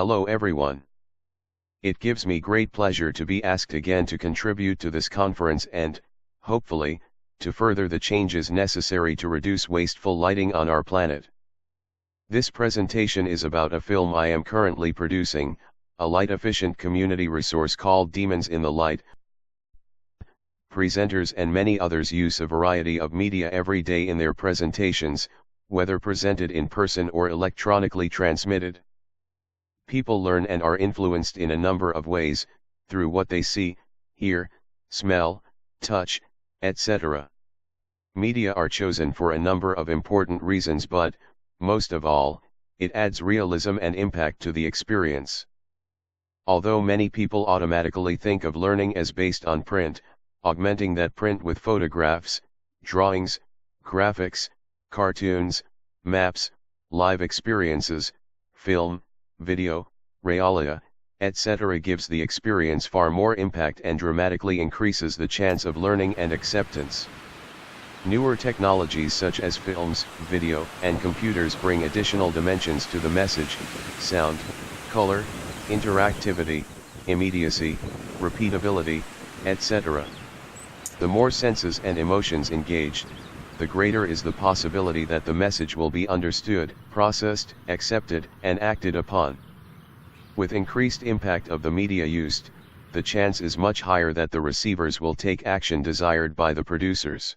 Hello everyone. It gives me great pleasure to be asked again to contribute to this conference and, hopefully, to further the changes necessary to reduce wasteful lighting on our planet. This presentation is about a film I am currently producing, a light-efficient community resource called Demons in the Light. Presenters and many others use a variety of media every day in their presentations, whether presented in person or electronically transmitted. People learn and are influenced in a number of ways, through what they see, hear, smell, touch, etc. Media are chosen for a number of important reasons, but, most of all, it adds realism and impact to the experience. Although many people automatically think of learning as based on print, augmenting that print with photographs, drawings, graphics, cartoons, maps, live experiences, film, video, realia, etc. gives the experience far more impact and dramatically increases the chance of learning and acceptance. Newer technologies such as films, video, and computers bring additional dimensions to the message: sound, color, interactivity, immediacy, repeatability, etc. The more senses and emotions engaged, the greater is the possibility that the message will be understood, processed, accepted, and acted upon. With increased impact of the media used, the chance is much higher that the receivers will take action desired by the producers.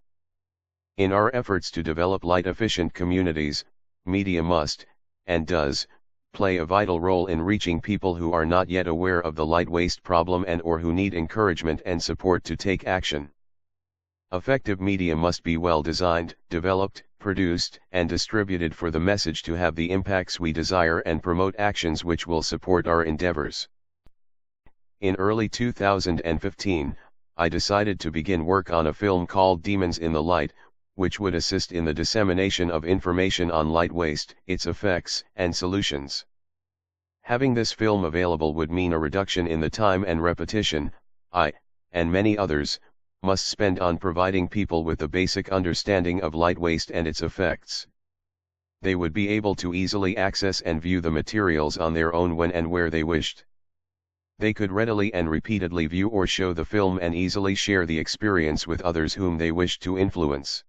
In our efforts to develop light-efficient communities, media must, and does, play a vital role in reaching people who are not yet aware of the light waste problem and/or who need encouragement and support to take action. Effective media must be well designed, developed, produced, and distributed for the message to have the impacts we desire and promote actions which will support our endeavors. In early 2015, I decided to begin work on a film called Demons in the Light, which would assist in the dissemination of information on light waste, its effects, and solutions. Having this film available would mean a reduction in the time and repetition I, and many others, must spend on providing people with a basic understanding of light waste and its effects. They would be able to easily access and view the materials on their own when and where they wished. They could readily and repeatedly view or show the film and easily share the experience with others whom they wished to influence.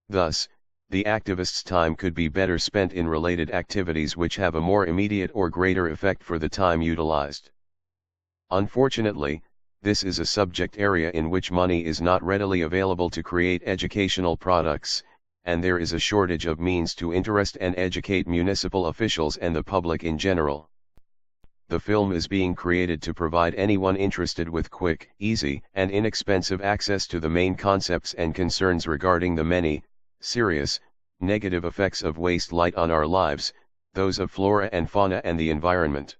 Thus, the activists' time could be better spent in related activities which have a more immediate or greater effect for the time utilized. Unfortunately, this is a subject area in which money is not readily available to create educational products, and there is a shortage of means to interest and educate municipal officials and the public in general. The film is being created to provide anyone interested with quick, easy, and inexpensive access to the main concepts and concerns regarding the many, serious, negative effects of waste light on our lives, those of flora and fauna and the environment.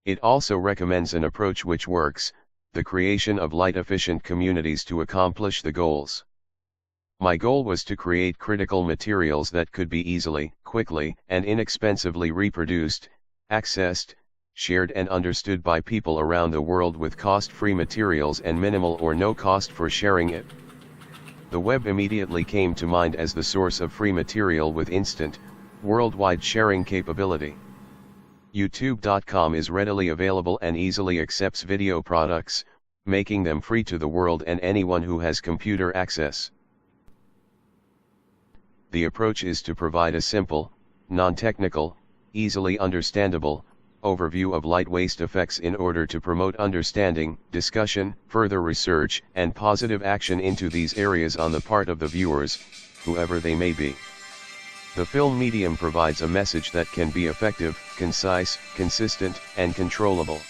It also recommends an approach which works, the creation of light-efficient communities to accomplish the goals. My goal was to create critical materials that could be easily, quickly, and inexpensively reproduced, accessed, shared and understood by people around the world with cost-free materials and minimal or no cost for sharing it. The web immediately came to mind as the source of free material with instant, worldwide sharing capability. YouTube.com is readily available and easily accepts video products, making them free to the world and anyone who has computer access. The approach is to provide a simple, non-technical, easily understandable overview of light waste effects in order to promote understanding, discussion, further research, and positive action into these areas on the part of the viewers, whoever they may be. The film medium provides a message that can be effective, concise, consistent, and controllable.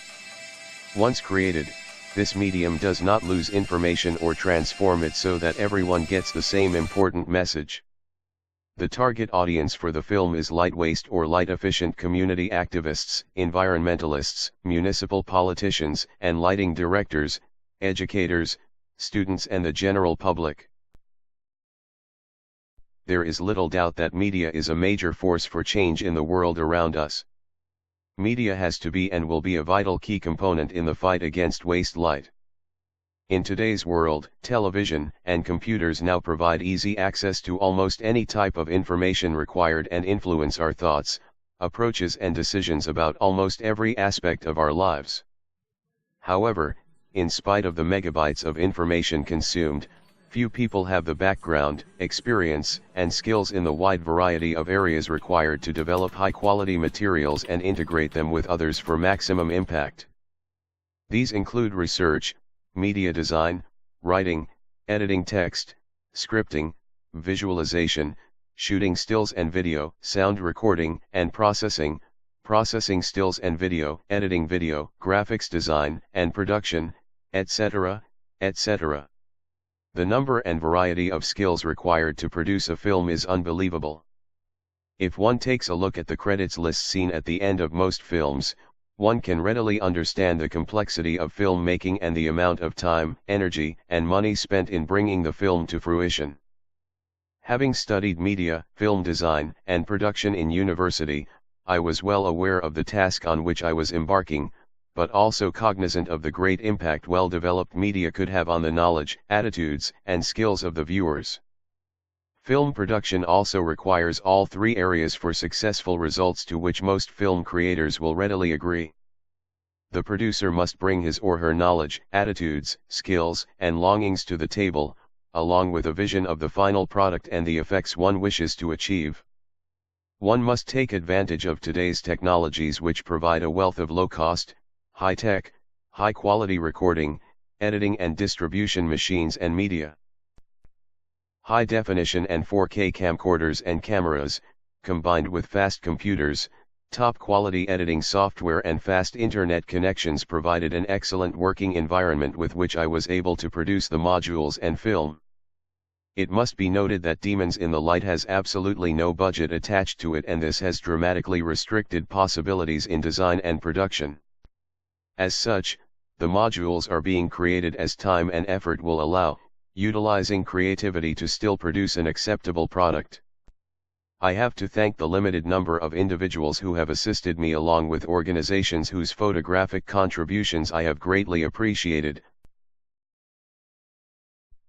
Once created, this medium does not lose information or transform it so that everyone gets the same important message. The target audience for the film is light waste or light-efficient community activists, environmentalists, municipal politicians, and lighting directors, educators, students and the general public. There is little doubt that media is a major force for change in the world around us. Media has to be and will be a vital key component in the fight against waste light. In today's world, television and computers now provide easy access to almost any type of information required and influence our thoughts, approaches and decisions about almost every aspect of our lives. However, in spite of the megabytes of information consumed, few people have the background, experience, and skills in the wide variety of areas required to develop high-quality materials and integrate them with others for maximum impact. These include research, media design, writing, editing text, scripting, visualization, shooting stills and video, sound recording and processing, processing stills and video, editing video, graphics design and production, etc., etc. The number and variety of skills required to produce a film is unbelievable. If one takes a look at the credits list seen at the end of most films, one can readily understand the complexity of filmmaking and the amount of time, energy, and money spent in bringing the film to fruition. Having studied media, film design, and production in university, I was well aware of the task on which I was embarking, but also cognizant of the great impact well-developed media could have on the knowledge, attitudes, and skills of the viewers. Film production also requires all three areas for successful results, to which most film creators will readily agree. The producer must bring his or her knowledge, attitudes, skills, and longings to the table, along with a vision of the final product and the effects one wishes to achieve. One must take advantage of today's technologies, which provide a wealth of low-cost, high-tech, high-quality recording, editing and distribution machines and media. High-definition and 4K camcorders and cameras, combined with fast computers, top-quality editing software and fast internet connections provided an excellent working environment with which I was able to produce the modules and film. It must be noted that Demons in the Light has absolutely no budget attached to it, and this has dramatically restricted possibilities in design and production. As such, the modules are being created as time and effort will allow, utilizing creativity to still produce an acceptable product. I have to thank the limited number of individuals who have assisted me, along with organizations whose photographic contributions I have greatly appreciated.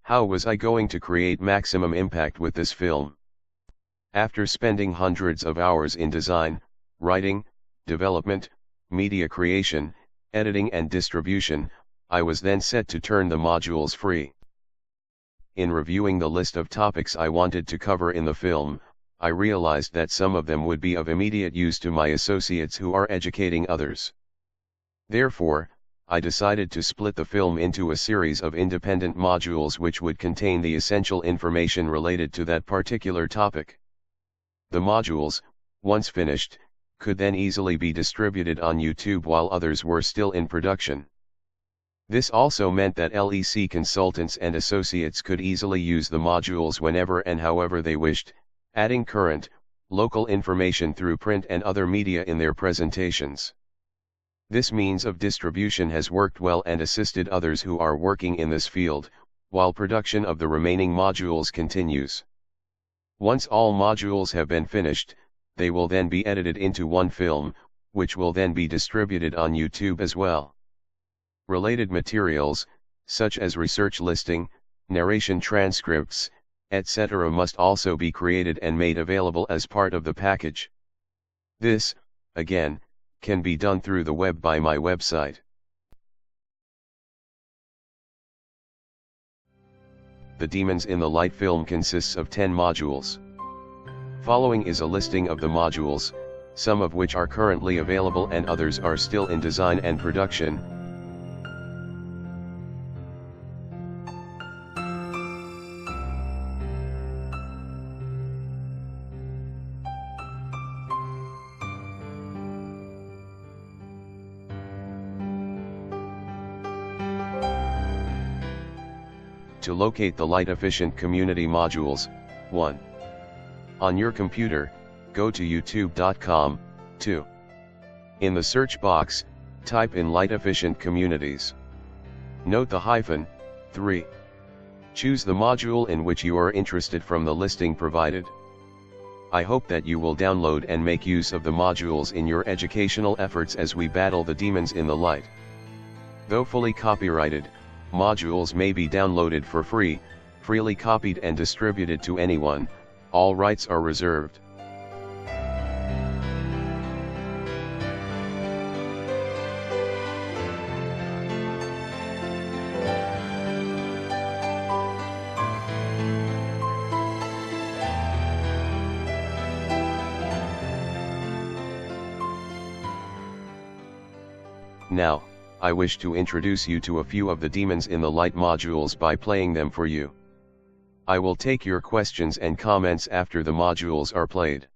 How was I going to create maximum impact with this film? After spending hundreds of hours in design, writing, development, media creation, editing and distribution, I was then set to turn the modules free. In reviewing the list of topics I wanted to cover in the film, I realized that some of them would be of immediate use to my associates who are educating others. Therefore, I decided to split the film into a series of independent modules which would contain the essential information related to that particular topic. The modules, once finished, could then easily be distributed on YouTube while others were still in production. This also meant that LEC consultants and associates could easily use the modules whenever and however they wished, adding current, local information through print and other media in their presentations. This means of distribution has worked well and assisted others who are working in this field, while production of the remaining modules continues. Once all modules have been finished, they will then be edited into one film, which will then be distributed on YouTube as well. Related materials, such as research listing, narration transcripts, etc., must also be created and made available as part of the package. This, again, can be done through the web by my website. The Demons in the Light film consists of 10 modules. Following is a listing of the modules, some of which are currently available and others are still in design and production. To locate the light-efficient community modules, 1. On your computer, go to youtube.com, 2. In the search box, type in light-efficient communities. Note the hyphen, 3. Choose the module in which you are interested from the listing provided. I hope that you will download and make use of the modules in your educational efforts as we battle the demons in the light. Though fully copyrighted, modules may be downloaded for free, freely copied and distributed to anyone. All rights are reserved. Now, I wish to introduce you to a few of the demons in the light modules by playing them for you. I will take your questions and comments after the modules are played.